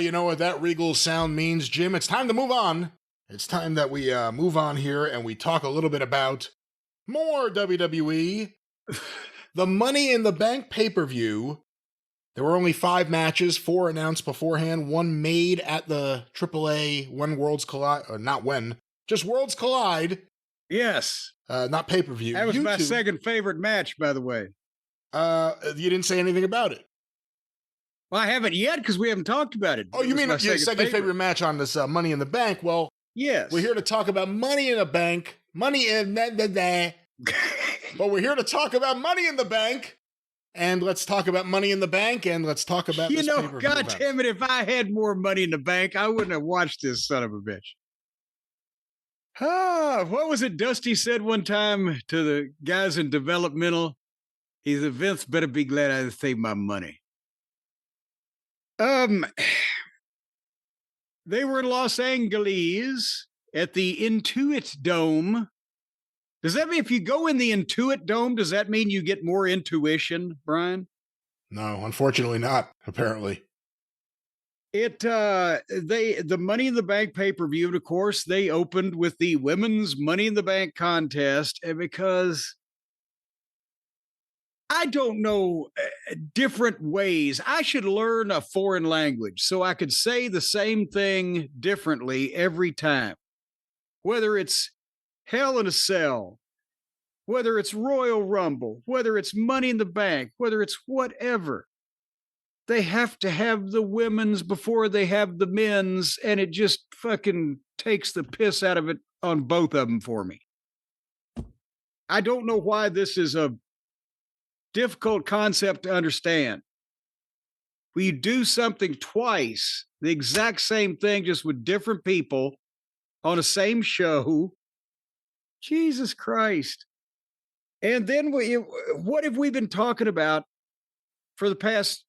you know what that regal sound means, Jim? It's time to move on. It's time that we move on here and we talk a little bit about more WWE. The Money in the Bank pay-per-view. There were only 5 matches, 4 announced beforehand, 1 made at the AAA When Worlds Collide, or not when, just Worlds Collide. Yes. Not pay-per-view. That was my second favorite match, by the way. You didn't say anything about it. Well, I haven't yet because we haven't talked about it. Oh, you mean your second favorite match on this Money in the Bank? Well, yes. We're here to talk about Money in the Bank. Money in the But we're here to talk about Money in the Bank. And let's talk about Money in the Bank, and let's talk about this pay-per-view God event. damn it, if I had more money in the bank, I wouldn't have watched this son of a bitch. What was it Dusty said one time to the guys in developmental? He said, Vince better be glad I saved my money. They were in Los Angeles at the Intuit Dome. Does that mean if you go in the Intuit Dome, does that mean you get more intuition, Brian? No, unfortunately not, apparently. The Money in the Bank pay-per-view, and of course, they opened with the women's Money in the Bank contest, and because I don't know different ways. I should learn a foreign language so I could say the same thing differently every time. Whether it's Hell in a Cell, whether it's Royal Rumble, whether it's Money in the Bank, whether it's whatever. They have to have the women's before they have the men's, and it just fucking takes the piss out of it on both of them for me. I don't know why this is a difficult concept to understand. We do something twice, the exact same thing, just with different people on the same show. Jesus Christ. And then what have we been talking about for the past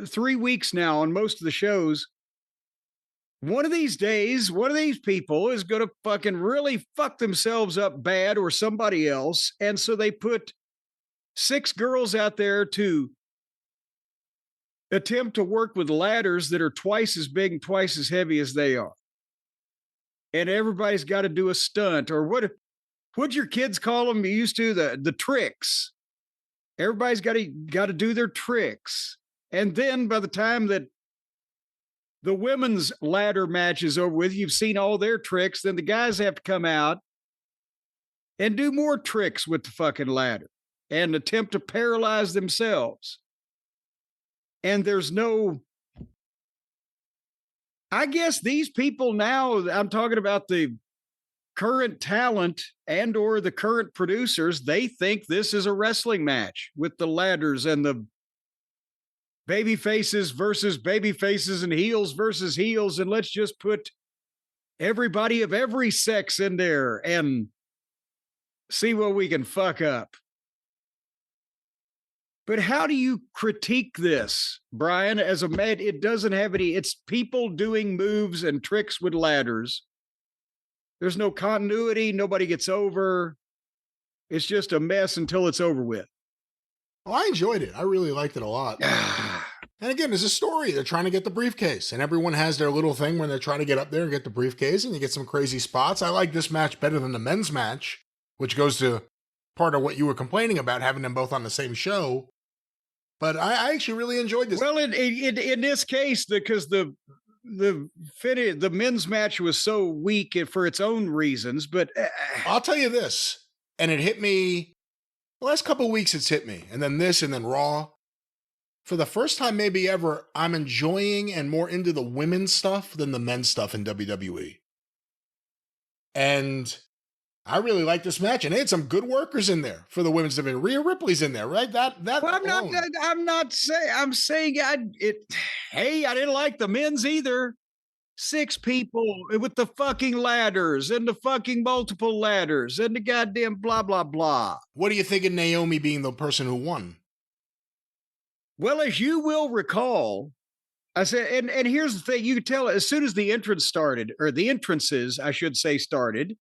3 weeks now on most of the shows? One of these days, one of these people is going to fucking really fuck themselves up bad, or somebody else. And so they put 6 girls out there to attempt to work with ladders that are twice as big and twice as heavy as they are. And everybody's got to do a stunt, or what'd your kids call them? You used to the tricks. Everybody's got to do their tricks. And then by the time that the women's ladder match is over with, you've seen all their tricks, then the guys have to come out and do more tricks with the fucking ladder and attempt to paralyze themselves. And there's no, I guess these people now, I'm talking about the current talent and or the current producers, they think this is a wrestling match with the ladders and the baby faces versus baby faces and heels versus heels. And let's just put everybody of every sex in there and see what we can fuck up. But how do you critique this, Brian, as a man? It doesn't have any, it's people doing moves and tricks with ladders. There's no continuity. Nobody gets over. It's just a mess until it's over with. Well, I enjoyed it. I really liked it a lot. And again, there's a story. They're trying to get the briefcase, and everyone has their little thing when they're trying to get up there and get the briefcase, and you get some crazy spots. I like this match better than the men's match, which goes to part of what you were complaining about, having them both on the same show. But I actually really enjoyed this. Well, in this case, because the men's match was so weak for its own reasons, but I'll tell you this, and it hit me the last couple of weeks. It's hit me, and then this, and then Raw. For the first time, maybe ever, I'm enjoying and more into the women's stuff than the men's stuff in WWE. And I really like this match, and they had some good workers in there for the women's division. Rhea Ripley's in there, right? Well, I'm saying hey, I didn't like the men's either. 6 people with the fucking ladders and the fucking multiple ladders and the goddamn blah, blah, blah. What do you think of Naomi being the person who won? Well, as you will recall, I said, and here's the thing, you could tell as soon as the entrance started, or the entrances, I should say, started,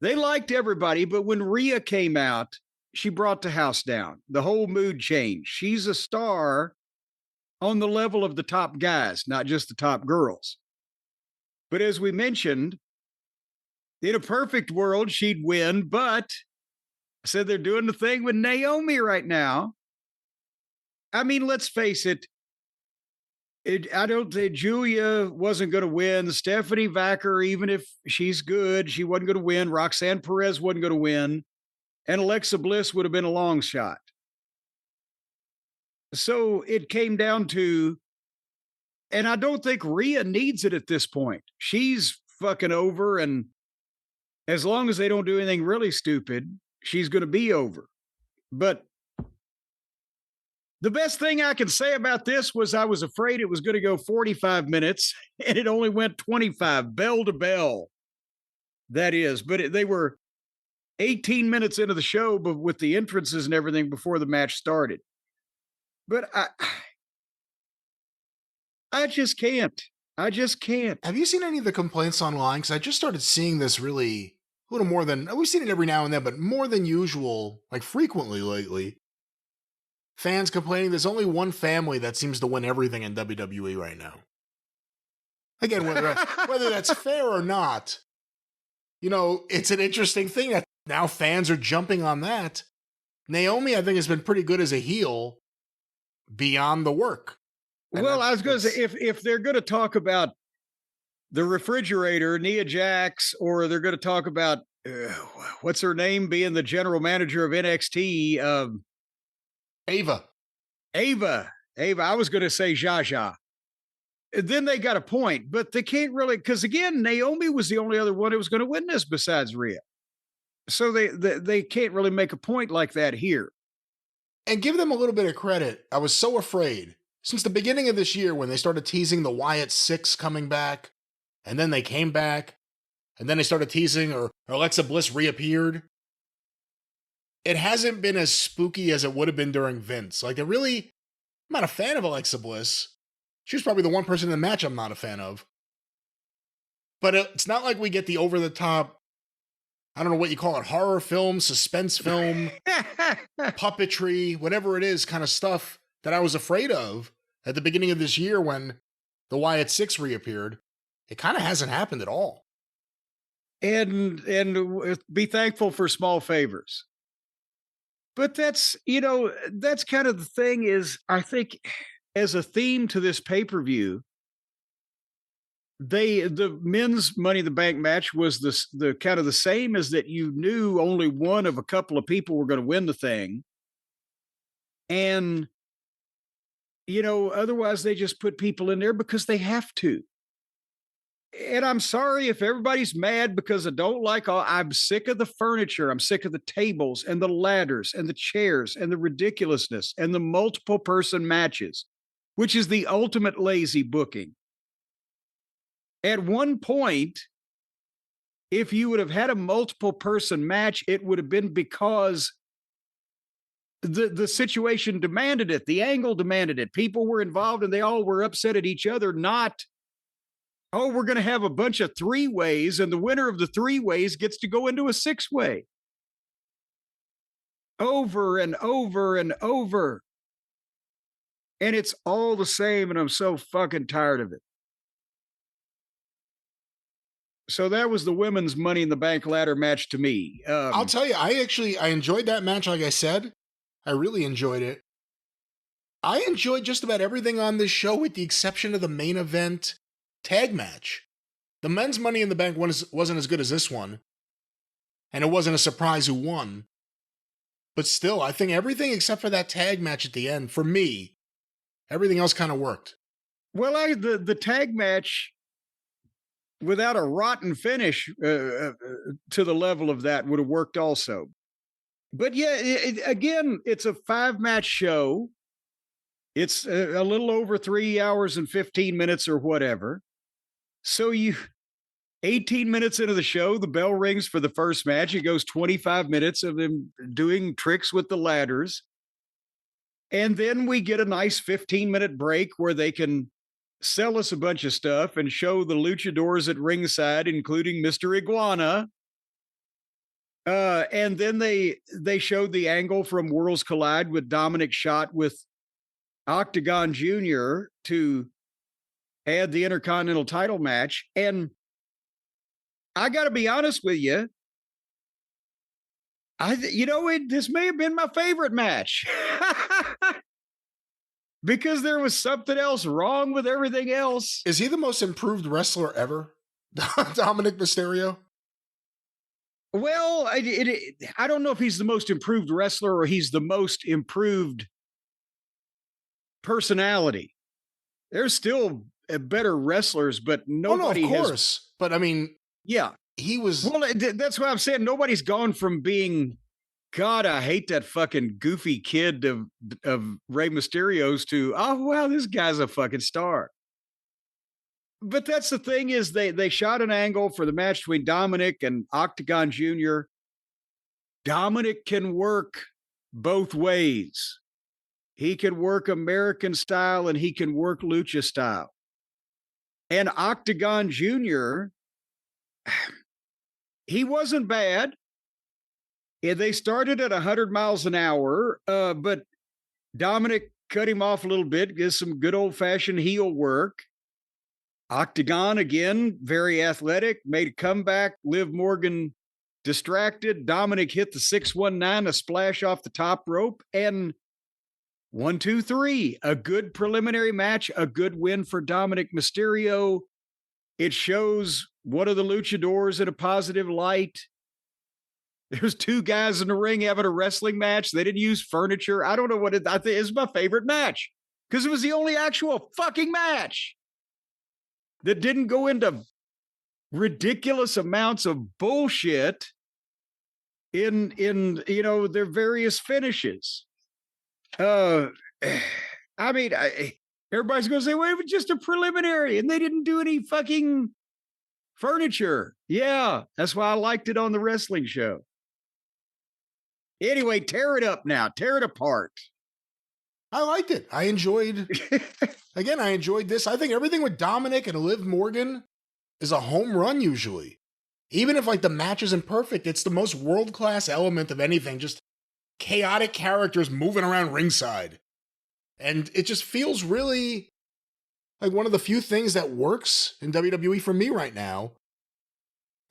they liked everybody, but when Rhea came out, she brought the house down. The whole mood changed. She's a star on the level of the top guys, not just the top girls. But as we mentioned, in a perfect world, she'd win, but I said they're doing the thing with Naomi right now. I mean, let's face it. I don't think Julia wasn't going to win. Stephanie Vacker, even if she's good, she wasn't going to win. Roxanne Perez wasn't going to win. And Alexa Bliss would have been a long shot. So it came down to, and I don't think Rhea needs it at this point. She's fucking over, and as long as they don't do anything really stupid, she's going to be over. But the best thing I can say about this was I was afraid it was going to go 45 minutes, and it only went 25, bell to bell. That is, but they were 18 minutes into the show, but with the entrances and everything before the match started. But I just can't. I just can't. Have you seen any of the complaints online? Because I just started seeing this really a little more than, we've seen it every now and then, but more than usual, like frequently lately. Fans complaining there's only one family that seems to win everything in WWE right now. Again, whether that's fair or not, you know, it's an interesting thing that now fans are jumping on that. Naomi, I think, has been pretty good as a heel beyond the work. And well, I was going to say, if they're going to talk about the refrigerator, Nia Jax, or they're going to talk about, what's her name, being the general manager of NXT, Ava. I was going to say Jaja. Then they got a point, but they can't really, because again, Naomi was the only other one who was going to win this besides Rhea. So they can't really make a point like that here. And give them a little bit of credit. I was so afraid since the beginning of this year when they started teasing the Wyatt Six coming back, and then they came back, and then they started teasing, or Alexa Bliss reappeared. It hasn't been as spooky as it would have been during Vince. Like, I'm not a fan of Alexa Bliss. She was probably the one person in the match I'm not a fan of. But it's not like we get the over-the-top, I don't know what you call it, horror film, suspense film, puppetry, whatever it is, kind of stuff that I was afraid of at the beginning of this year when the Wyatt Six reappeared. It kind of hasn't happened at all. And be thankful for small favors. But that's kind of the thing is, I think as a theme to this pay-per-view, the men's Money in the Bank match was the kind of the same as that you knew only one of a couple of people were going to win the thing. And, otherwise they just put people in there because they have to. And I'm sorry if everybody's mad because I don't like I'm sick of the furniture. I'm sick of the tables and the ladders and the chairs and the ridiculousness and the multiple person matches, which is the ultimate lazy booking. At one point, if you would have had a multiple person match, it would have been because the situation demanded it. The angle demanded it. People were involved and they all were upset at each other, not, oh, we're going to have a bunch of three-ways and the winner of the three-ways gets to go into a six-way. Over and over and over. And it's all the same, and I'm so fucking tired of it. So that was the women's Money in the Bank ladder match to me. I'll tell you, I enjoyed that match, like I said. I really enjoyed it. I enjoyed just about everything on this show with the exception of the main event tag match. The men's Money in the Bank wasn't as good as this one. And it wasn't a surprise who won. But still, I think everything except for that tag match at the end, for me, everything else kind of worked. Well, the tag match, without a rotten finish to the level of that, would have worked also. But yeah, again, it's a 5-match show. It's a little over 3 hours and 15 minutes or whatever. So 18 minutes into the show, the bell rings for the first match. It goes 25 minutes of them doing tricks with the ladders. And then we get a nice 15-minute break where they can sell us a bunch of stuff and show the luchadors at ringside, including Mr. Iguana. And then they showed the angle from Worlds Collide with Dominic shot with Octagon Jr. to add the Intercontinental title match. And I got to be honest with you, this may have been my favorite match because there was something else wrong with everything else. Is he the most improved wrestler ever? Dominic Mysterio? Well, I don't know if he's the most improved wrestler or he's the most improved personality. There's still better wrestlers, but nobody of course. But I mean, yeah, he was. Well, that's what I'm saying. Nobody's gone from being, God, I hate that fucking goofy kid of Rey Mysterio's to, oh, wow, this guy's a fucking star. But that's the thing is they shot an angle for the match between Dominic and Octagon Jr. Dominic can work both ways. He can work American style and he can work lucha style. And Octagon Jr., he wasn't bad. Yeah, they started at 100 miles an hour, but Dominic cut him off a little bit, gives some good old-fashioned heel work. Octagon, again, very athletic, made a comeback. Liv Morgan distracted. Dominic hit the 619, a splash off the top rope, and 1, 2, 3. A good preliminary match, a good win for Dominic Mysterio. It shows one of the luchadors in a positive light. There's two guys in the ring having a wrestling match. They didn't use furniture. I don't know what I think is my favorite match because it was the only actual fucking match that didn't go into ridiculous amounts of bullshit in their various finishes. I mean, everybody's going to say, well, it was just a preliminary and they didn't do any fucking furniture. Yeah, that's why I liked it on the wrestling show. Anyway, tear it up now. Tear it apart. I liked it. I enjoyed this. I think everything with Dominic and Liv Morgan is a home run usually. Even if like the match isn't perfect, it's the most world-class element of anything. Just chaotic characters moving around ringside. And it just feels really like one of the few things that works in WWE for me right now.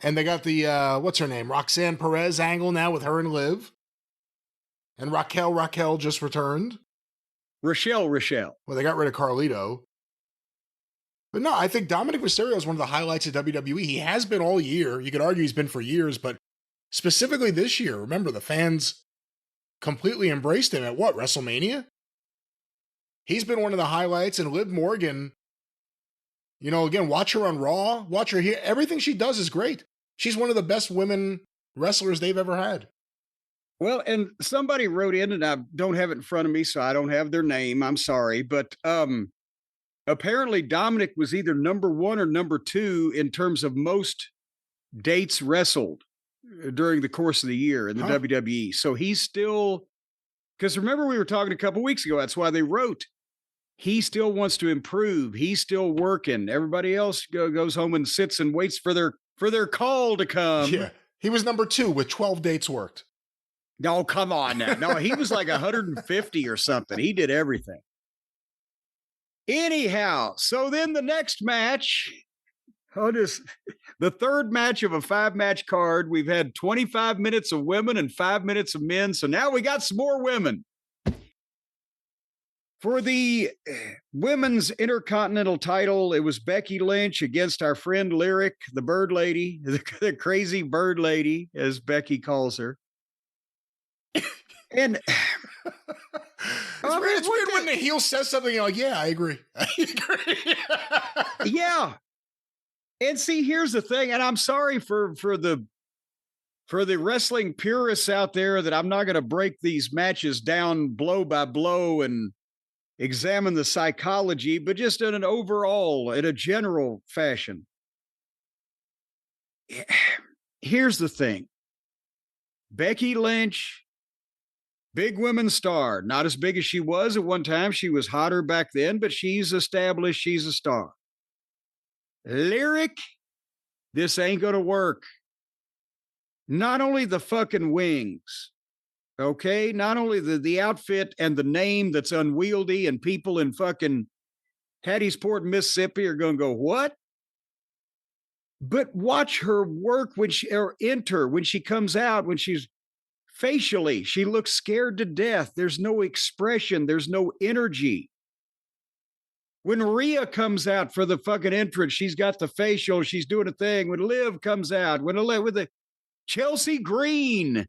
And they got the, what's her name? Roxanne Perez angle now with her and Liv. And Raquel just returned. Rochelle. Well, they got rid of Carlito. But no, I think Dominic Mysterio is one of the highlights of WWE. He has been all year. You could argue he's been for years, but specifically this year, remember the fans completely embraced him at what, WrestleMania? He's been one of the highlights, and Liv Morgan, again, watch her on Raw, watch her here. Everything she does is great. She's one of the best women wrestlers they've ever had. Well, and somebody wrote in, and I don't have it in front of me, so I don't have their name. I'm sorry. But apparently Dominic was either number 1 or number 2 in terms of most dates wrestled during the course of the year in the WWE. So he's still, because remember we were talking a couple weeks ago, that's why they wrote, he still wants to improve. He's still working. Everybody else goes home and sits and waits for their call to come. Yeah, he was number 2 with 12 dates worked. No, come on now. No, he was like 150 or something. He did everything. Anyhow, so then the next match, the third match of a 5-match card. We've had 25 minutes of women and 5 minutes of men. So now we got some more women. For the women's Intercontinental title, it was Becky Lynch against our friend Lyric, the Bird Lady, the crazy Bird Lady, as Becky calls her. And it's weird when the heel says something, you're like, yeah, I agree. Yeah. And see, here's the thing, and I'm sorry for the wrestling purists out there that I'm not going to break these matches down blow by blow and examine the psychology, but just in a general fashion. Here's the thing. Becky Lynch, big women's star, not as big as she was at one time. She was hotter back then, but she's established. She's a star. Lyric, this ain't going to work. Not only the fucking wings, Okay, not only the outfit and the name that's unwieldy, and people in fucking Hattiesport, Mississippi are going to go, what? But watch her work when when she comes out, when she's facially, she looks scared to death. There's no expression, there's no energy. When Rhea comes out for the fucking entrance, she's got the facial, she's doing a thing. When Liv comes out, with the Chelsea Green,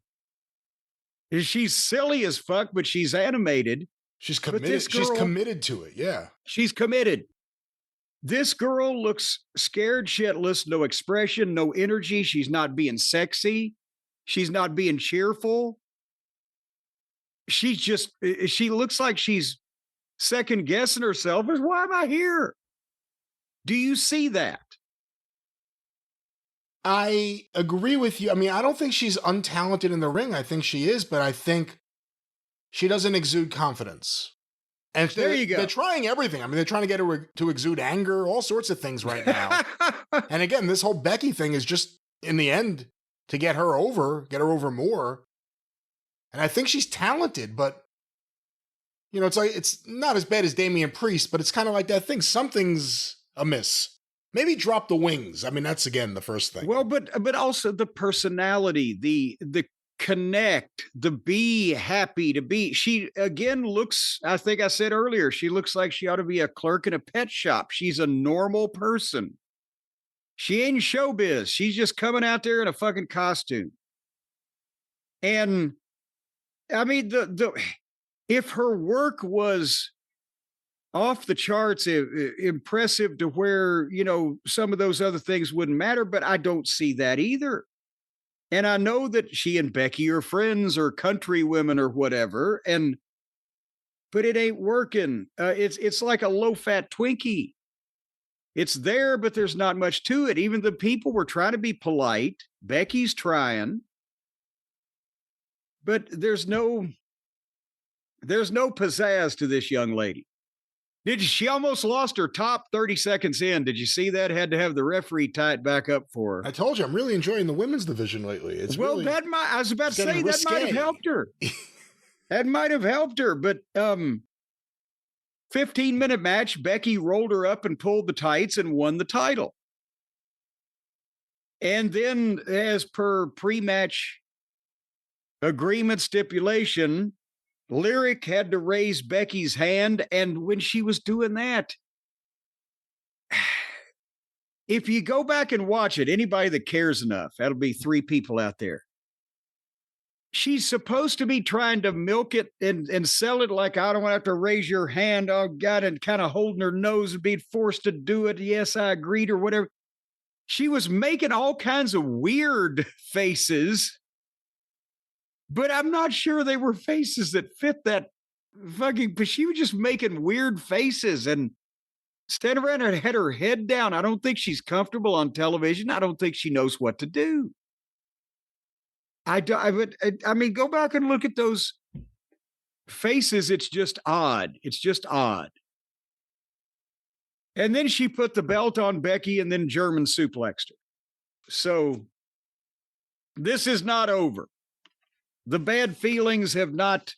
she's silly as fuck, but she's animated. She's committed. She's committed to it. Yeah. She's committed. This girl looks scared shitless, no expression, no energy. She's not being sexy. She's not being cheerful. She looks like she's second guessing herself. Why am I here? Do you see that? I agree with you. I mean, I don't think she's untalented in the ring. I think she is, but I think she doesn't exude confidence. And there you go. They're trying everything. I mean, they're trying to get her to exude anger, all sorts of things right now. And again, this whole Becky thing is just, in the end, to get her over more. And I think she's talented, but, you know, it's not as bad as Damian Priest, but it's kind of like that thing. Something's amiss. Maybe drop the wings. I mean, that's, again, the first thing. Well, but also the personality, the connect, the be happy to be. She, again, looks, I think I said earlier, she looks like she ought to be a clerk in a pet shop. She's a normal person. She ain't showbiz. She's just coming out there in a fucking costume. And I mean, if her work was off the charts, impressive to where, you know, some of those other things wouldn't matter, but I don't see that either. And I know that she and Becky are friends or country women or whatever, but it ain't working. It's like a low-fat Twinkie. It's there, but there's not much to it. Even the people were trying to be polite. Becky's trying, but there's no pizzazz to this young lady. She almost lost her top 30 seconds in. Did you see that? Had to have the referee tie it back up for her. I told you, I'm really enjoying the women's division lately. It's well, really, I was about to say that might have helped her. That might have helped her, but 15-minute match, Becky rolled her up and pulled the tights and won the title. And then, as per pre-match agreement stipulation, Lyric had to raise Becky's hand, and when she was doing that, if you go back and watch it, anybody that cares enough, that'll be 3 people out there. She's supposed to be trying to milk it and sell it like, I don't want to have to raise your hand, oh God, and kind of holding her nose and being forced to do it. Yes, I agreed, or whatever. She was making all kinds of weird faces, but I'm not sure they were faces that fit that fucking, but she was just making weird faces and standing around and had her head down. I don't think she's comfortable on television. I don't think she knows what to do. I mean, go back and look at those faces. It's just odd. It's just odd. And then she put the belt on Becky and then German suplexed her. So this is not over. The bad feelings have not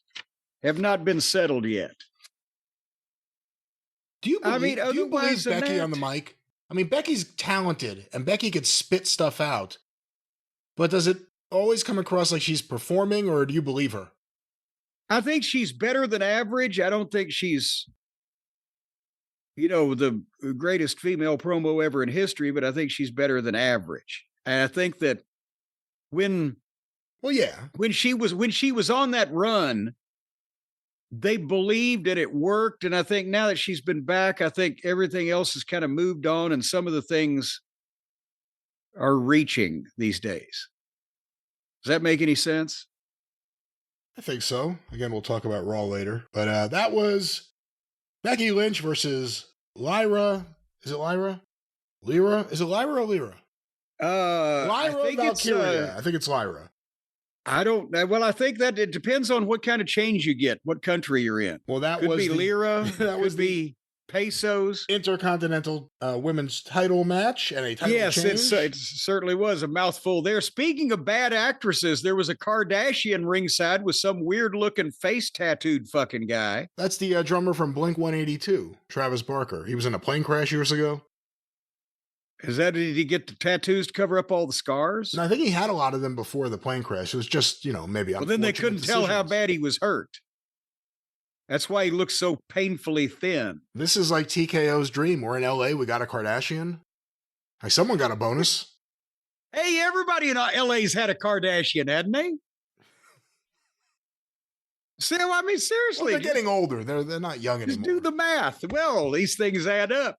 been settled yet. Do you believe Becky on the mic? I mean, Becky's talented and Becky could spit stuff out, but does it always come across like she's performing, or do you believe her? I think she's better than average. I don't think she's, you know, the greatest female promo ever in history, but I think she's better than average. And I think that when she was on that run, they believed that it worked. And I think now that she's been back, I think everything else has kind of moved on, and some of the things are reaching these days. Does that make any sense? I think so. Again, we'll talk about Raw later. But that was Becky Lynch versus Lyra. Is it Lyra? Lyra? Is it Lyra or Lyra? Lyra Valkyria. I think it's Lyra. I don't know. Well, I think that it depends on what kind of change you get, what country you're in. Well, that could was be Lyra. That would be pesos. Intercontinental women's title match and a title change. It certainly was a mouthful there. Speaking of bad actresses, there was a Kardashian ringside with some weird-looking face tattooed fucking guy. That's the drummer from Blink-182, Travis Barker. He was in a plane crash years ago. Did he get the tattoos to cover up all the scars? No, I think he had a lot of them before the plane crash. It was just, maybe. Well, then they couldn't tell how bad he was hurt. That's why he looks so painfully thin. This is like TKO's dream. We're in LA. We got a Kardashian. Like, someone got a bonus. Hey, everybody in LA's had a Kardashian, hadn't they? So, I mean, seriously. Well, they're getting older. They're not young anymore. Just do the math. Well, these things add up.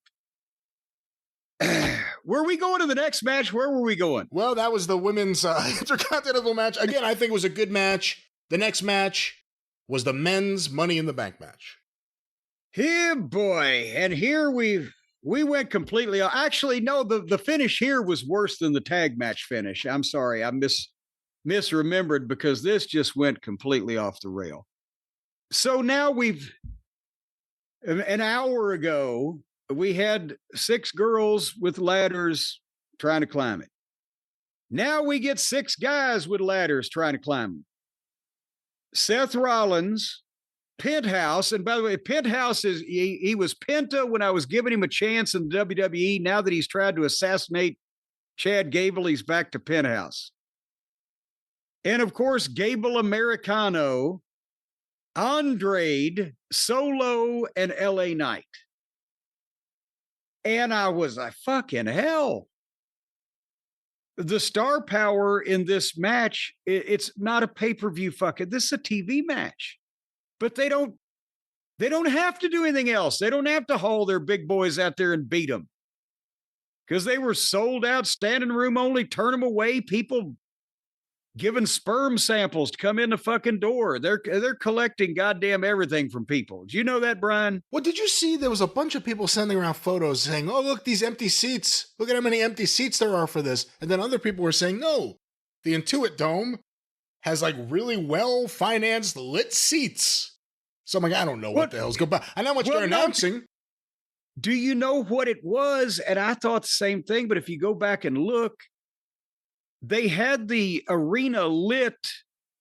Were we going to the next match? Where were we going? Well, that was the women's intercontinental match. Again, I think it was a good match. The next match was the men's Money in the Bank match. Yeah, boy. And here we went completely. Actually, no, the finish here was worse than the tag match finish. I'm sorry. I misremembered because this just went completely off the rail. So now an hour ago, we had 6 girls with ladders trying to climb it. Now we get 6 guys with ladders trying to climb them. Seth Rollins, Penthouse, and by the way, Penthouse he was Penta when I was giving him a chance in the WWE. Now that he's tried to assassinate Chad Gable, he's back to Penthouse. And of course, Gable Americano, Andrade, Solo, and LA Knight. And I was like, fucking hell. The star power in this match, it's not a pay-per-view this is a TV match. But they don't have to do anything else. They don't have to haul their big boys out there and beat them. Because they were sold out, standing room only, turn them away, people giving sperm samples to come in the fucking door. They're collecting goddamn everything from people. Did you know that, Brian? Well, did you see there was a bunch of people sending around photos saying, oh, look, these empty seats. Look at how many empty seats there are for this. And then other people were saying, no, the Intuit Dome has like really well-financed lit seats. So I'm like, I don't know what the hell's going on. I know what you're announcing. Do you know what it was? And I thought the same thing, but if you go back and look, they had the arena lit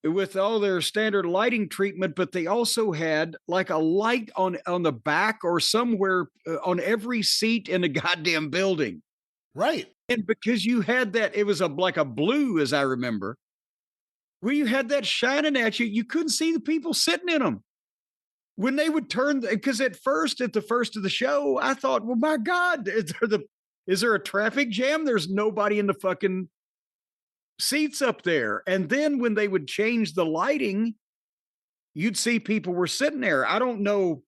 with all their standard lighting treatment, but they also had like a light on the back or somewhere on every seat in the goddamn building. Right. And because you had that, it was like a blue, as I remember, where you had that shining at you, you couldn't see the people sitting in them. When they would turn, because at the first of the show, I thought, well, my God, is there a traffic jam? There's nobody in the fucking seats up there. And then when they would change the lighting, you'd see people were sitting there. I don't know.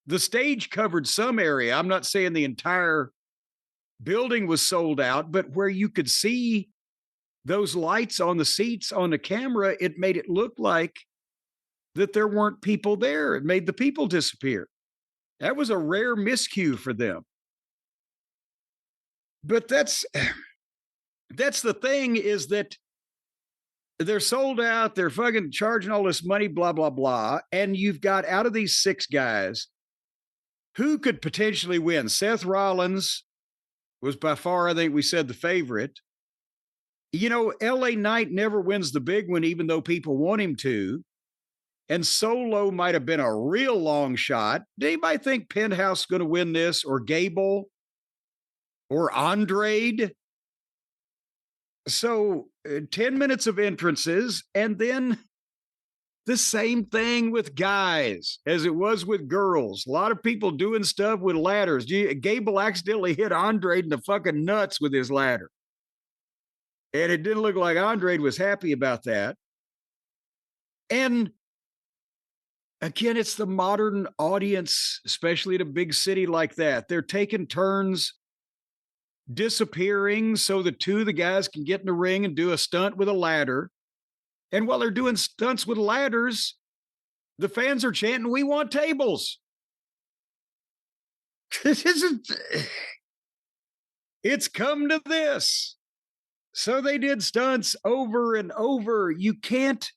The stage covered some area. I'm not saying the entire building was sold out, but where you could see those lights on the seats on the camera, it made it look like that there weren't people there. It made the people disappear. That was a rare miscue for them. But that's the thing, is that they're sold out. They're fucking charging all this money, blah, blah, blah. And you've got, out of these 6 guys, who could potentially win? Seth Rollins was by far, I think we said, the favorite. You know, LA Knight never wins the big one, even though people want him to. And Solo might have been a real long shot. Did anybody think Penthouse is going to win this, or Gable, or Andrade? So 10 minutes of entrances, and then the same thing with guys as it was with girls. A lot of people doing stuff with ladders. Gable accidentally hit Andrade in the fucking nuts with his ladder. And it didn't look like Andrade was happy about that. And again, it's the modern audience, especially in a big city like that. They're taking turns disappearing so the 2 of the guys can get in the ring and do a stunt with a ladder. And while they're doing stunts with ladders, the fans are chanting, "We want tables." This isn't. It's come to this. So they did stunts over and over. You can't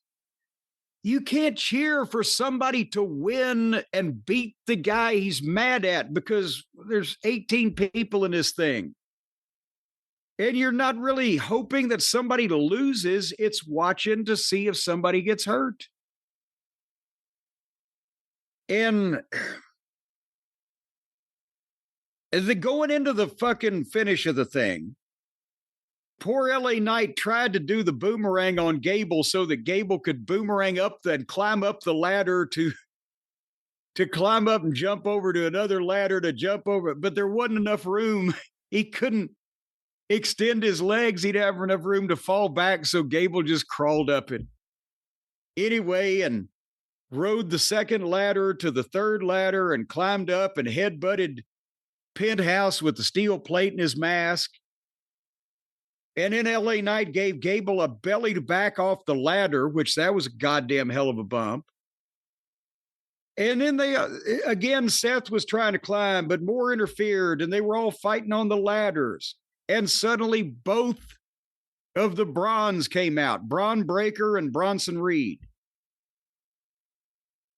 You can't cheer for somebody to win and beat the guy he's mad at because there's 18 people in this thing. And you're not really hoping that somebody loses. It's watching to see if somebody gets hurt. And going into the fucking finish of the thing, poor LA Knight tried to do the boomerang on Gable so that Gable could boomerang up and climb up the ladder to climb up and jump over to another ladder to jump over. But there wasn't enough room. He couldn't extend his legs. He'd have enough room to fall back. So Gable just crawled up it anyway and rode the second ladder to the third ladder and climbed up and headbutted Penthouse with the steel plate in his mask. And then LA Knight gave Gable a belly to back off the ladder, which that was a goddamn hell of a bump. And then again, Seth was trying to climb, but more interfered, and they were all fighting on the ladders. And suddenly both of the Brawns came out, Braun Breaker and Bronson Reed.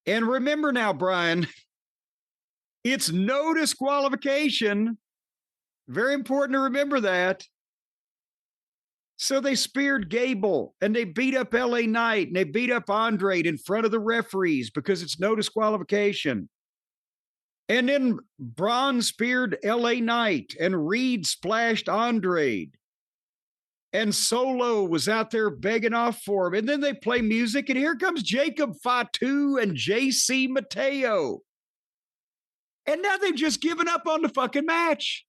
And remember now, Brian, it's no disqualification. Very important to remember that. So they speared Gable and they beat up LA Knight and they beat up Andrade in front of the referees because it's no disqualification. And then Braun speared LA Knight and Reed splashed Andrade. And Solo was out there begging off for him. And then they play music and here comes Jacob Fatu and JC Mateo. And now they've just given up on the fucking match.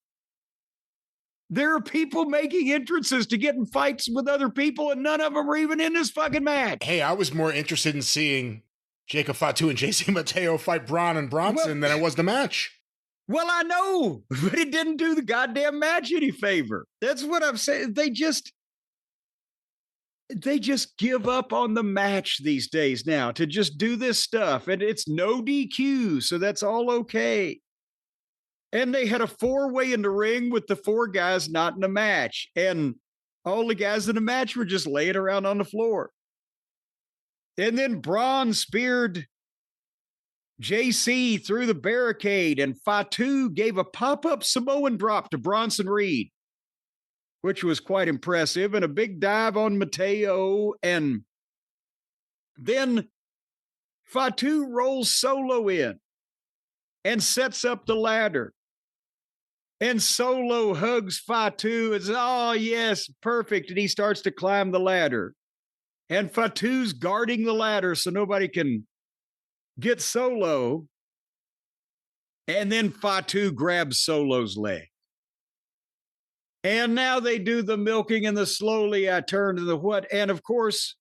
There are people making entrances to get in fights with other people, and none of them are even in this fucking match. Hey, I was more interested in seeing Jacob Fatu and JC Mateo fight Braun and Bronson than I was the match. Well, I know, but it didn't do the goddamn match any favor. That's what I'm saying. They just give up on the match these days now to just do this stuff, and it's no DQ, so that's all okay. And they had a 4-way in the ring with the 4 guys not in the match. And all the guys in the match were just laying around on the floor. And then Braun speared JC through the barricade. And Fatu gave a pop-up Samoan drop to Bronson Reed, which was quite impressive. And a big dive on Mateo. And then Fatu rolls Solo in and sets up the ladder. And Solo hugs Fatu and says, oh, yes, perfect. And he starts to climb the ladder. And Fatu's guarding the ladder so nobody can get Solo. And then Fatu grabs Solo's leg. And now they do the milking and the slowly I turn to the what. And of course,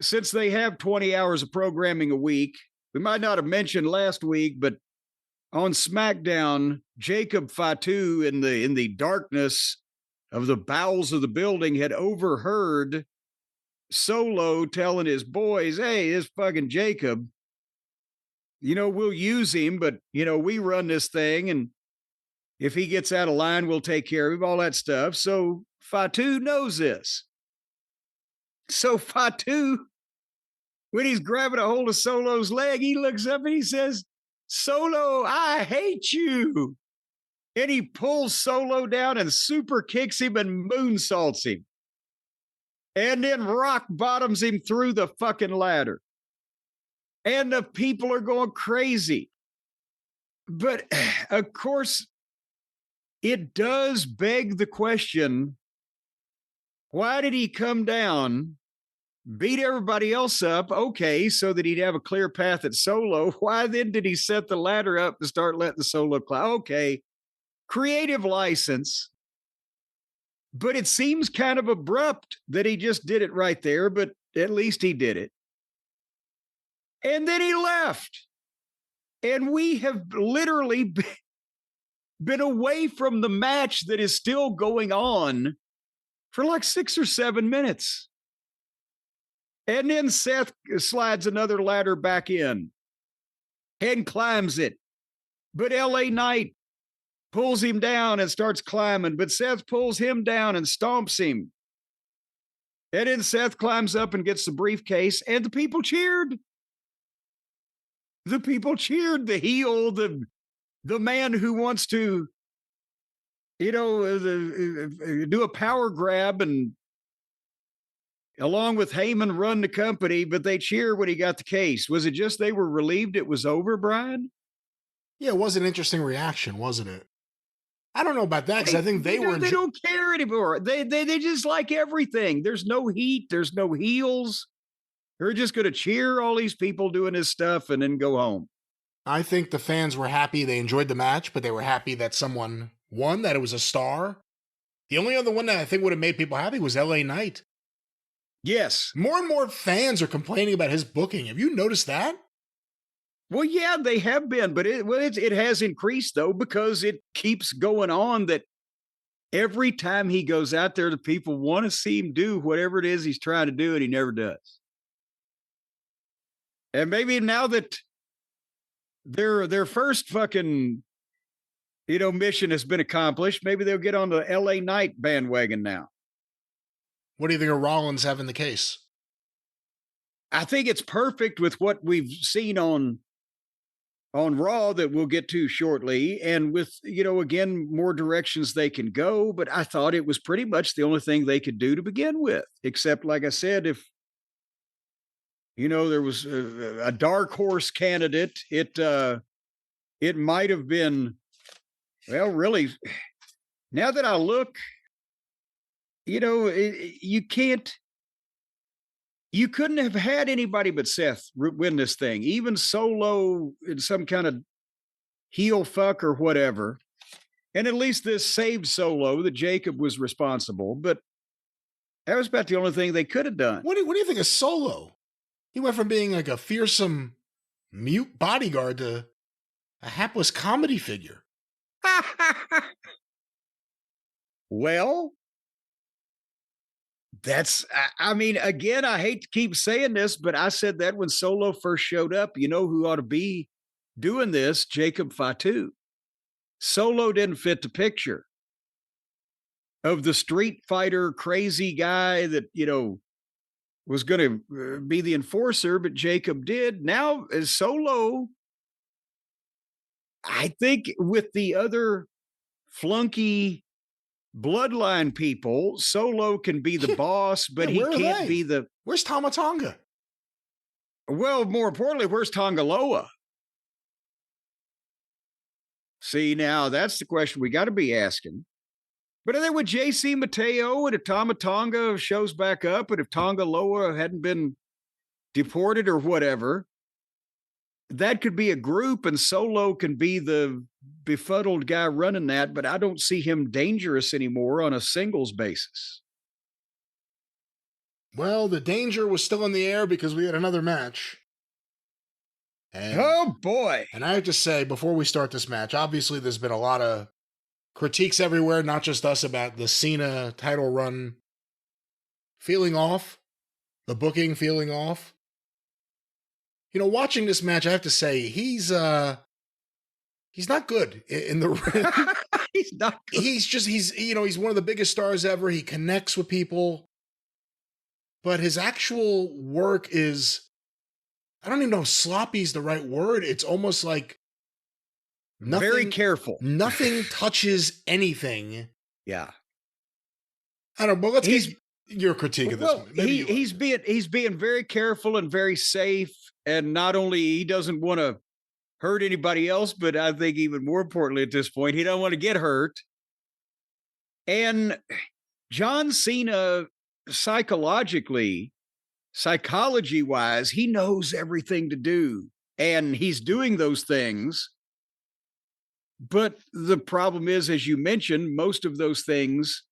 since they have 20 hours of programming a week, we might not have mentioned last week, but on SmackDown, Jacob Fatu in the darkness of the bowels of the building had overheard Solo telling his boys, hey, this fucking Jacob, we'll use him, but, we run this thing. And if he gets out of line, we'll take care of him, all that stuff. So Fatu knows this. So Fatu, when he's grabbing a hold of Solo's leg, he looks up and he says, Solo, I hate you. And he pulls Solo down and super kicks him and moonsaults him. And then rock bottoms him through the fucking ladder. And the people are going crazy. But of course, it does beg the question, why did he come down, beat everybody else up, okay, so that he'd have a clear path at Solo? Why then did he set the ladder up to start letting the Solo climb? Okay, creative license. But it seems kind of abrupt that he just did it right there, but at least he did it. And then he left. And we have literally been away from the match that is still going on for like 6 or 7 minutes. And then Seth slides another ladder back in and climbs it. But LA Knight pulls him down and starts climbing. But Seth pulls him down and stomps him. And then Seth climbs up and gets the briefcase, and the people cheered. The people cheered. The heel, the man who wants to, do a power grab and along with Heyman run the company, but they cheer when he got the case. Was it just they were relieved it was over, Brian? Yeah, it was an interesting reaction, wasn't it? I don't know about that because I think they were. They don't care anymore. They just like everything. There's no heat. There's no heels. They're just going to cheer all these people doing this stuff and then go home. I think the fans were happy. They enjoyed the match, but they were happy that someone won, that it was a star. The only other one that I think would have made people happy was LA Knight. Yes. More and more fans are complaining about his booking. Have you noticed that? Well, yeah, they have been, but it has increased, though, because it keeps going on that every time he goes out there, the people want to see him do whatever it is he's trying to do, and he never does. And maybe now that their first fucking, mission has been accomplished, maybe they'll get on the LA Knight bandwagon now. What do you think of Rollins having the case? I think it's perfect with what we've seen on Raw that we'll get to shortly. And with, again, more directions they can go. But I thought it was pretty much the only thing they could do to begin with, except, like I said, if, there was a dark horse candidate, it might have been, well, really, now that I look, you couldn't have had anybody but Seth win this thing, even Solo in some kind of heel fuck or whatever. And at least this saved Solo, that Jacob was responsible, but that was about the only thing they could have done. What do you think of Solo? He went from being like a fearsome mute bodyguard to a hapless comedy figure. Well, again, I hate to keep saying this, but I said that when Solo first showed up. You know who ought to be doing this? Jacob Fatu. Solo didn't fit the picture of the street fighter crazy guy that, was going to be the enforcer, but Jacob did. Now, as Solo, I think with the other flunky Bloodline people, Solo can be the boss, but he can't be the... Where's Tama Tonga? Well, more importantly, where's Tongaloa? See, now that's the question we got to be asking. But I think with JC Mateo and if Tama Tonga shows back up and if Tongaloa hadn't been deported or whatever, that could be a group and Solo can be the befuddled guy running that, but I don't see him dangerous anymore on a singles basis. Well, the danger was still in the air because we had another match. And, oh, boy. And I have to say, before we start this match, obviously there's been a lot of critiques everywhere, not just us, about the Cena title run feeling off, the booking feeling off. Watching this match, I have to say, he's not good in the ring. He's not good. He's one of the biggest stars ever. He connects with people. But his actual work is, I don't even know if sloppy is the right word. It's almost like nothing. Very careful. Nothing touches anything. Yeah. I don't know, but let's get your critique of this one. He's being very careful and very safe. And not only he doesn't want to hurt anybody else, but I think even more importantly at this point, he don't want to get hurt. And John Cena, psychology-wise, he knows everything to do. And he's doing those things. But the problem is, as you mentioned, most of those things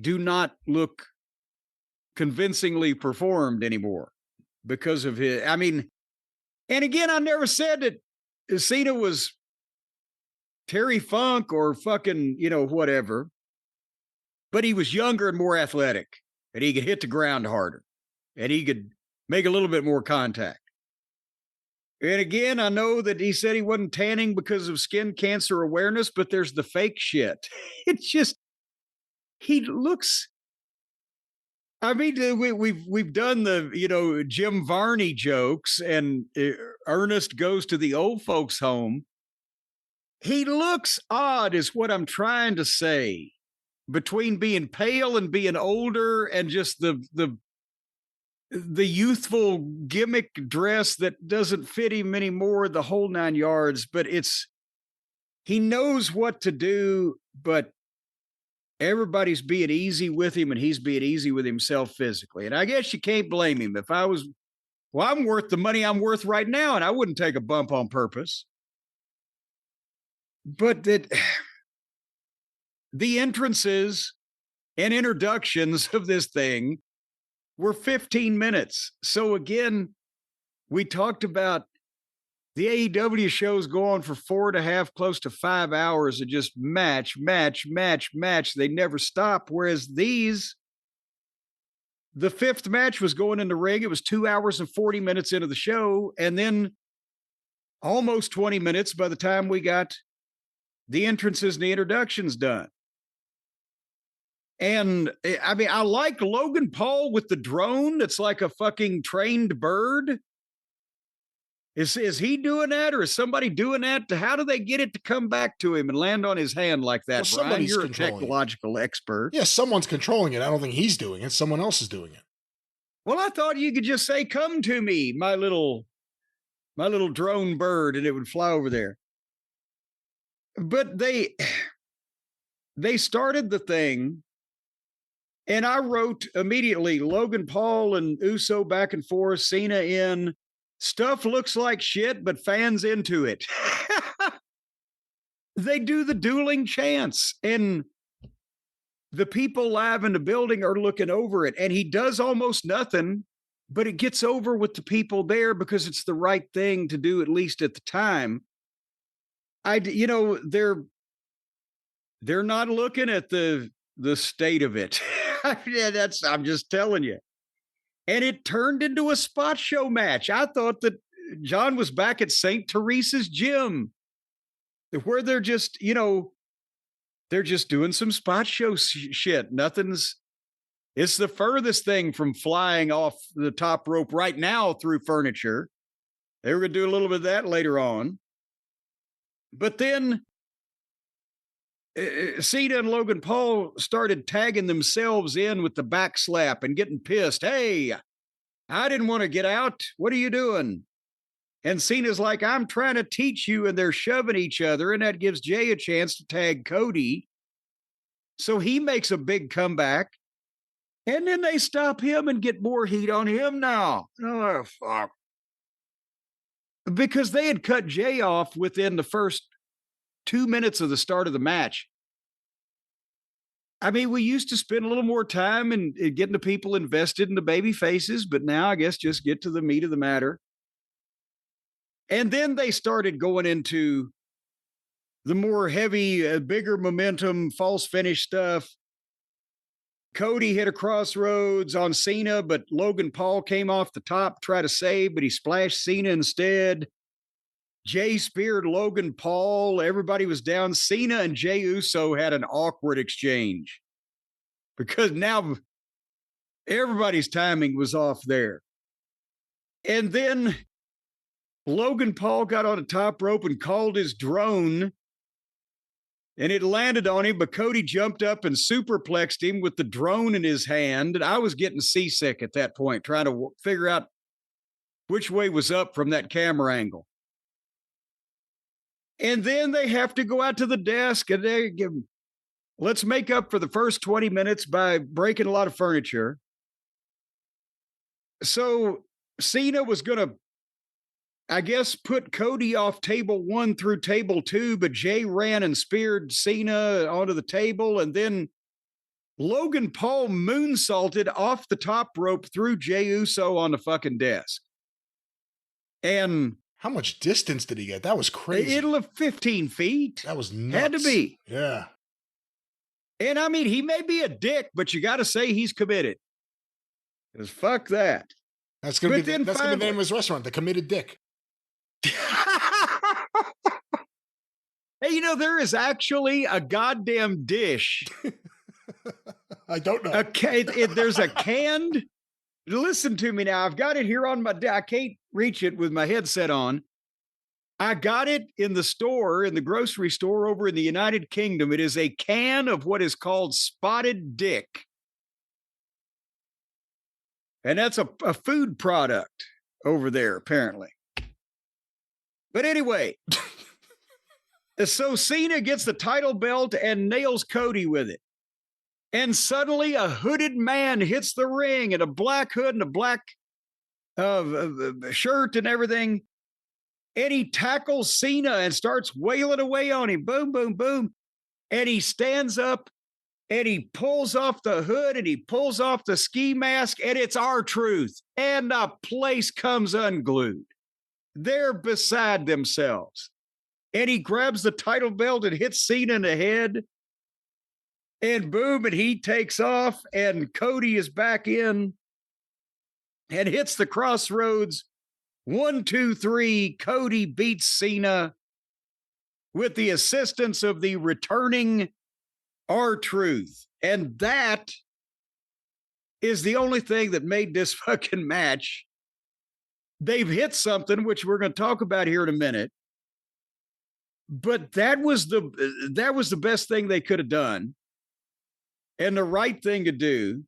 do not look convincingly performed anymore because of his, and again, I never said that Cena was Terry Funk or fucking, whatever, but he was younger and more athletic and he could hit the ground harder and he could make a little bit more contact. And again, I know that he said he wasn't tanning because of skin cancer awareness, but there's the fake shit. It's just, he looks I mean, we've done the Jim Varney jokes, and Ernest goes to the old folks' home. He looks odd, is what I'm trying to say, between being pale and being older, and just the youthful gimmick dress that doesn't fit him anymore, the whole 9 yards. But he knows what to do, but everybody's being easy with him, and he's being easy with himself physically. And I guess you can't blame him. I'm worth the money I'm worth right now, and I wouldn't take a bump on purpose. But the entrances and introductions of this thing were 15 minutes. So again, we talked about the AEW shows go on for 4.5, close to 5 hours of just match. They never stop. Whereas the fifth match was going in the ring. It was 2 hours and 40 minutes into the show. And then almost 20 minutes by the time we got the entrances and the introductions done. And I mean, I like Logan Paul with the drone that's like a fucking trained bird. Is he doing that, or is somebody doing that? How do they get it to come back to him and land on his hand like that? Well, Brian, you're a technological expert. Yeah, someone's controlling it. I don't think he's doing it. Someone else is doing it. Well, I thought you could just say, "Come to me, my little drone bird," and it would fly over there. But they started the thing, and I wrote immediately, Logan Paul and Uso back and forth, Cena in. Stuff looks like shit, but fans into it. They do the dueling chants, and the people live in the building are looking over it, and he does almost nothing, but it gets over with the people there because it's the right thing to do, at least at the time. They're not looking at the state of it. Yeah, I'm just telling you. And it turned into a spot show match. I thought that John was back at St. Teresa's gym, where they're just doing some spot show shit. It's the furthest thing from flying off the top rope right now through furniture. They were going to do a little bit of that later on. But then Cena and Logan Paul started tagging themselves in with the back slap and getting pissed. Hey, I didn't want to get out. What are you doing? And Cena's like, I'm trying to teach you. And they're shoving each other. And that gives Jay a chance to tag Cody. So he makes a big comeback. And then they stop him and get more heat on him now. Oh, fuck. Because they had cut Jay off within the first 2 minutes of the start of the match. I mean, we used to spend a little more time in getting the people invested in the baby faces, but now I guess just get to the meat of the matter. And then they started going into the more heavy, bigger momentum, false finish stuff. Cody hit a crossroads on Cena, but Logan Paul came off the top, tried to save, but he splashed Cena instead. Jay speared Logan Paul. Everybody was down. Cena and Jey Uso had an awkward exchange because now everybody's timing was off there. And then Logan Paul got on the top rope and called his drone, and it landed on him, but Cody jumped up and superplexed him with the drone in his hand. And I was getting seasick at that point, trying to figure out which way was up from that camera angle. And then they have to go out to the desk and they give, let's make up for the first 20 minutes by breaking a lot of furniture. So Cena was going to, I guess, put Cody off table 1 through table 2, but Jay ran and speared Cena onto the table. And then Logan Paul moonsaulted off the top rope through Jey Uso on the fucking desk. And how much distance did he get? That was crazy. It'll have 15 feet. That was nuts. Had to be. Yeah. And I mean, he may be a dick, but you got to say he's committed. Because fuck that. That's going to be the name of his restaurant, The Committed Dick. Hey, there is actually a goddamn dish I don't know. There's a canned. Listen to me now. I've got it here on my. I can't reach it with my headset on. I got it in the store, in the grocery store over in the United Kingdom. It is a can of what is called spotted dick. And that's a food product over there, apparently. But anyway, so Cena gets the title belt and nails Cody with it. And suddenly a hooded man hits the ring in a black hood and a black shirt and everything. And he tackles Cena and starts wailing away on him. Boom, boom, boom. And he stands up and he pulls off the hood and he pulls off the ski mask, and it's R-Truth. And the place comes unglued. They're beside themselves. And he grabs the title belt and hits Cena in the head. And boom, and he takes off, and Cody is back in and hits the crossroads. 1, 2, 3, Cody beats Cena with the assistance of the returning R-Truth. And that is the only thing that made this fucking match. They've hit something, which we're going to talk about here in a minute. But that was the best thing they could have done. And the right thing to do.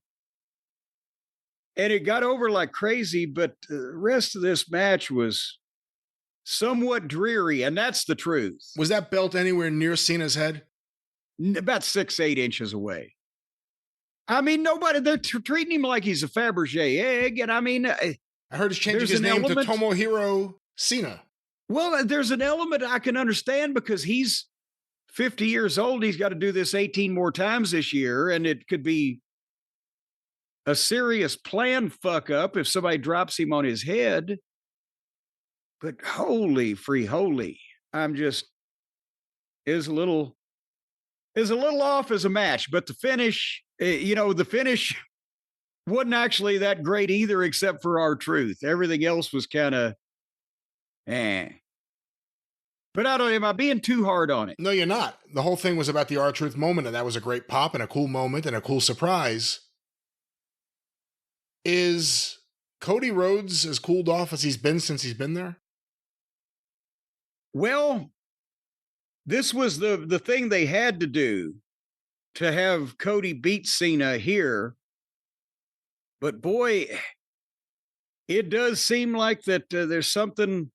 And it got over like crazy, but the rest of this match was somewhat dreary, and that's the truth. Was that belt anywhere near Cena's head? About 6-8 inches away. I mean, they're treating him like he's a Fabergé egg, and I mean... I heard he's changing his name to Tomohiro Cena. Well, there's an element I can understand because he's 50 years old. He's got to do this 18 more times this year, and it could be a serious plan fuck up if somebody drops him on his head. But holy, I'm just is a little off as a match. But the finish, the finish wasn't actually that great either, except for R-Truth. Everything else was kind of But I don't know, am I being too hard on it? No, you're not. The whole thing was about the R-Truth moment, and that was a great pop and a cool moment and a cool surprise. Is Cody Rhodes as cooled off as he's been since he's been there? Well, this was the thing they had to do to have Cody beat Cena here. But boy, it does seem like that there's something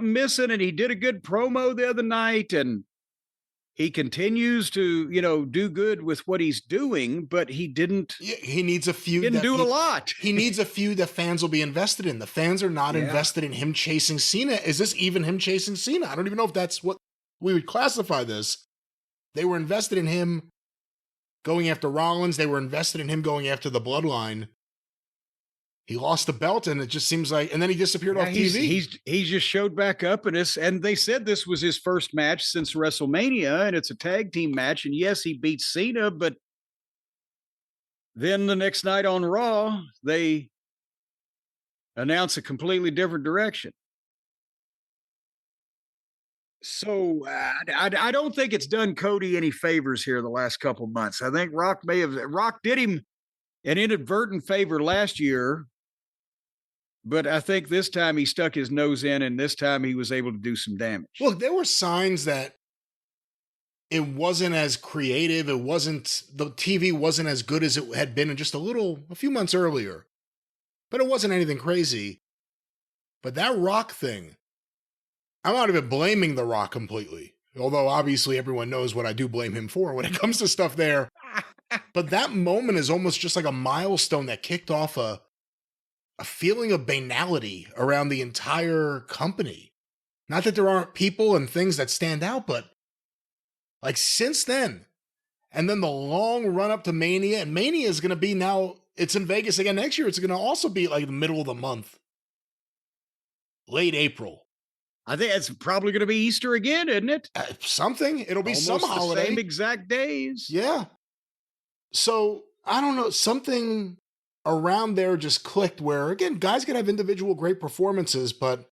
missing, and he did a good promo the other night, and he continues to, do good with what he's doing, but he didn't. Yeah, he needs a feud. Didn't do a lot. He needs a feud that fans will be invested in. The fans are not invested in him chasing Cena. Is this even him chasing Cena? I don't even know if that's what we would classify this. They were invested in him going after Rollins. They were invested in him going after the Bloodline. He lost the belt, and it just seems like, and then he disappeared off TV. He just showed back up, and they said this was his first match since WrestleMania, and it's a tag team match. And yes, he beat Cena, but then the next night on Raw, they announce a completely different direction. So I don't think it's done Cody any favors here the last couple of months. I think Rock did him an inadvertent favor last year. But I think this time he stuck his nose in, and this time he was able to do some damage. Look, there were signs that it wasn't as creative. The TV wasn't as good as it had been just a few months earlier. But it wasn't anything crazy. But that Rock thing, I'm not even blaming The Rock completely. Although obviously everyone knows what I do blame him for when it comes to stuff there. But that moment is almost just like a milestone that kicked off a feeling of banality around the entire company. Not that there aren't people and things that stand out, but like since then, and then the long run up to Mania, and Mania is going to be now, it's in Vegas again next year. It's going to also be like the middle of the month, late April. I think it's probably going to be Easter again, isn't it? Something. It'll be almost some holiday. The same exact days. Yeah. So I don't know, something around there just clicked where, again, guys can have individual great performances, but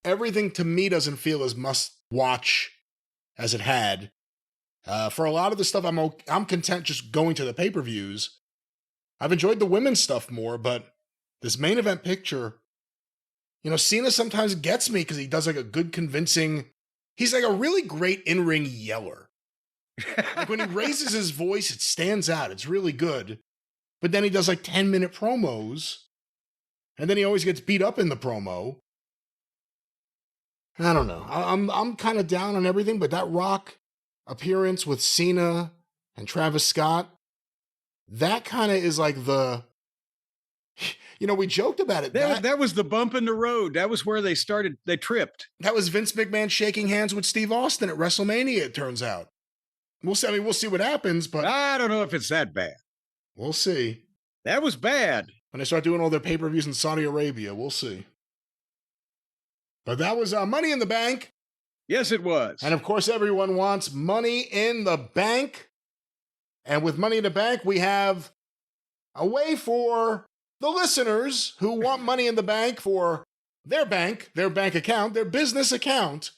everything to me doesn't feel as must watch as it had. For a lot of the stuff, I'm content just going to the pay-per-views. I've enjoyed the women's stuff more, but this main event picture, Cena sometimes gets me because he does like a good convincing. He's like a really great in-ring yeller. Like when he raises his voice, it stands out. It's really good. But then he does like 10-minute promos, and then he always gets beat up in the promo. I don't know. I'm kind of down on everything, but that Rock appearance with Cena and Travis Scott, that kind of is like the, we joked about it. That was the bump in the road. That was where they tripped. That was Vince McMahon shaking hands with Steve Austin at WrestleMania, it turns out. We'll see what happens, but I don't know if it's that bad. We'll see. That was bad. When they start doing all their pay-per-views in Saudi Arabia, we'll see. But that was Money in the Bank. Yes, it was. And of course, everyone wants Money in the Bank. And with Money in the Bank, we have a way for the listeners who want Money in the Bank for their bank account, their business account,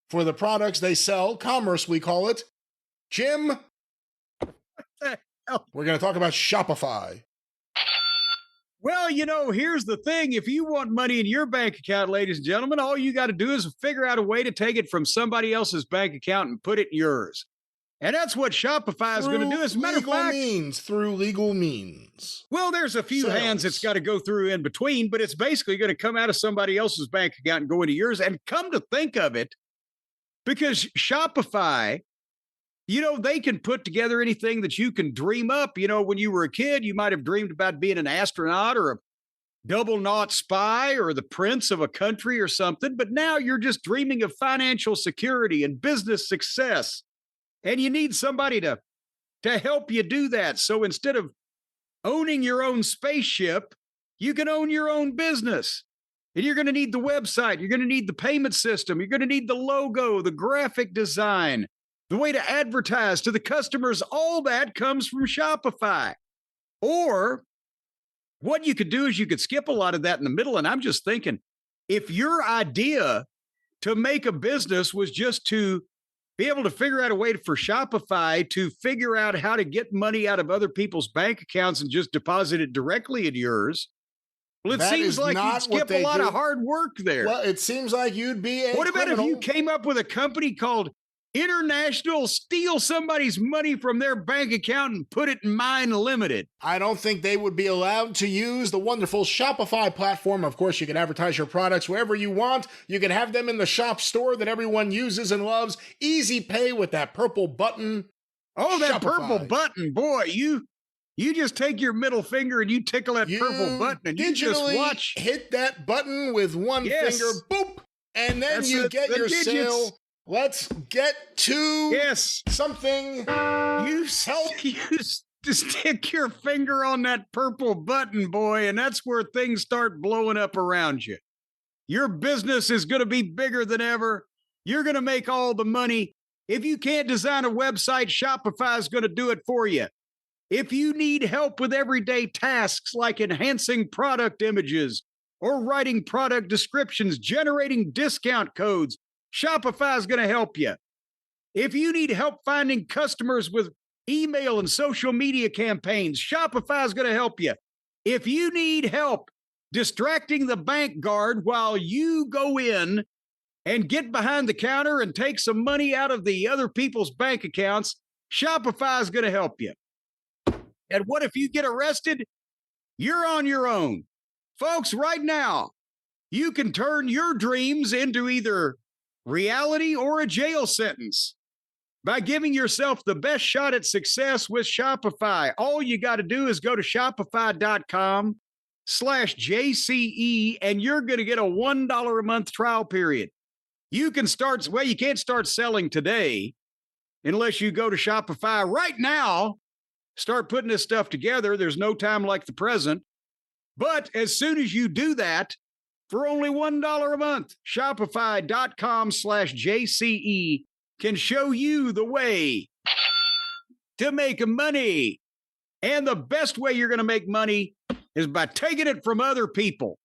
for the products they sell, commerce we call it. Jim, we're going to talk about Shopify. Well, here's the thing. If you want money in your bank account, ladies and gentlemen, all you got to do is figure out a way to take it from somebody else's bank account and put it in yours. And that's what Shopify is going to do. As a matter of fact, through legal means. Well, there's a few hands it's got to go through in between, but it's basically going to come out of somebody else's bank account and go into yours. And come to think of it, because Shopify, they can put together anything that you can dream up. When you were a kid, you might have dreamed about being an astronaut or a double naught spy or the prince of a country or something. But now you're just dreaming of financial security and business success. And you need somebody to help you do that. So instead of owning your own spaceship, you can own your own business. And you're going to need the website. You're going to need the payment system. You're going to need the logo, the graphic design, the way to advertise to the customers. All that comes from Shopify. Or what you could do is you could skip a lot of that in the middle. And I'm just thinking, if your idea to make a business was just to be able to figure out a way for Shopify to figure out how to get money out of other people's bank accounts and just deposit it directly in yours, well, it seems like you'd skip a lot of hard work there. Well, it seems like you'd be a What about criminal. if you came up with a company called International, steal somebody's money from their bank account and put it in mine limited? I don't think they would be allowed to use the wonderful Shopify platform. Of course, you can advertise your products wherever you want. You can have them in the shop store that everyone uses and loves. Easy pay with that purple button. Oh, that Shopify. Purple button. Boy, you just take your middle finger and you tickle that purple button and you just watch. Hit that button with one finger, boop, and then you get your digits. sale. Let's get to something. You just stick your finger on that purple button, boy, and that's where things start blowing up around you. Your business is going to be bigger than ever. You're going to make all the money. If you can't design a website, Shopify is going to do it for you. If you need help with everyday tasks like enhancing product images or writing product descriptions, generating discount codes, Shopify is going to help you. If you need help finding customers with email and social media campaigns, Shopify is going to help you. If you need help distracting the bank guard while you go in and get behind the counter and take some money out of the other people's bank accounts, Shopify is going to help you. And what if you get arrested? You're on your own. Folks, right now, you can turn your dreams into either reality or a jail sentence by giving yourself the best shot at success with Shopify. All you got to do is go to shopify.com/JCE and you're going to get a $1 a month trial period. You can start, well, you can't start selling today unless you go to Shopify right now, start putting this stuff together. There's no time like the present. But as soon as you do that, for only $1 a month, Shopify.com/JCE can show you the way to make money. And the best way you're going to make money is by taking it from other people.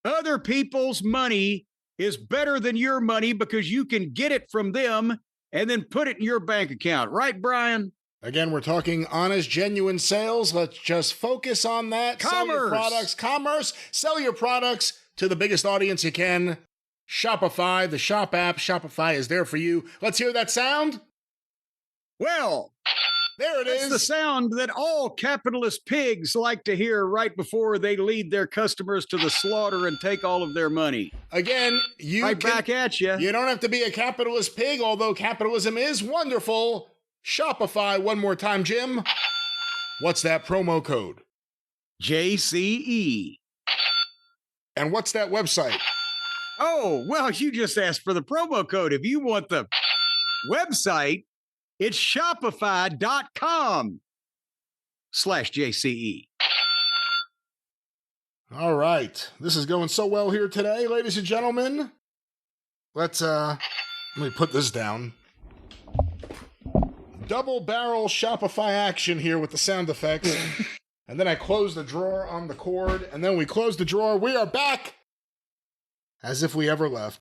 Other people's money is better than your money because you can get it from them and then put it in your bank account. Right, Brian? Again, we're talking honest, genuine sales. Let's just focus on that. Commerce. Sell your products. Commerce. Sell your products to the biggest audience you can. Shopify, the shop app. Shopify is there for you. Let's hear that sound. Well, there it is. That's the sound that all capitalist pigs like to hear right before they lead their customers to the slaughter and take all of their money. Again, back at you. You don't have to be a capitalist pig, although capitalism is wonderful. Shopify, one more time, Jim. What's that promo code? JCE. And what's that website? Oh, well, you just asked for the promo code. If you want the website, it's shopify.com/JCE. All right. This is going so well here today, ladies and gentlemen. Let me put this down. Double barrel Shopify action here with the sound effects. And then I close the drawer on the cord, and then we close the drawer. We are back as if we ever left.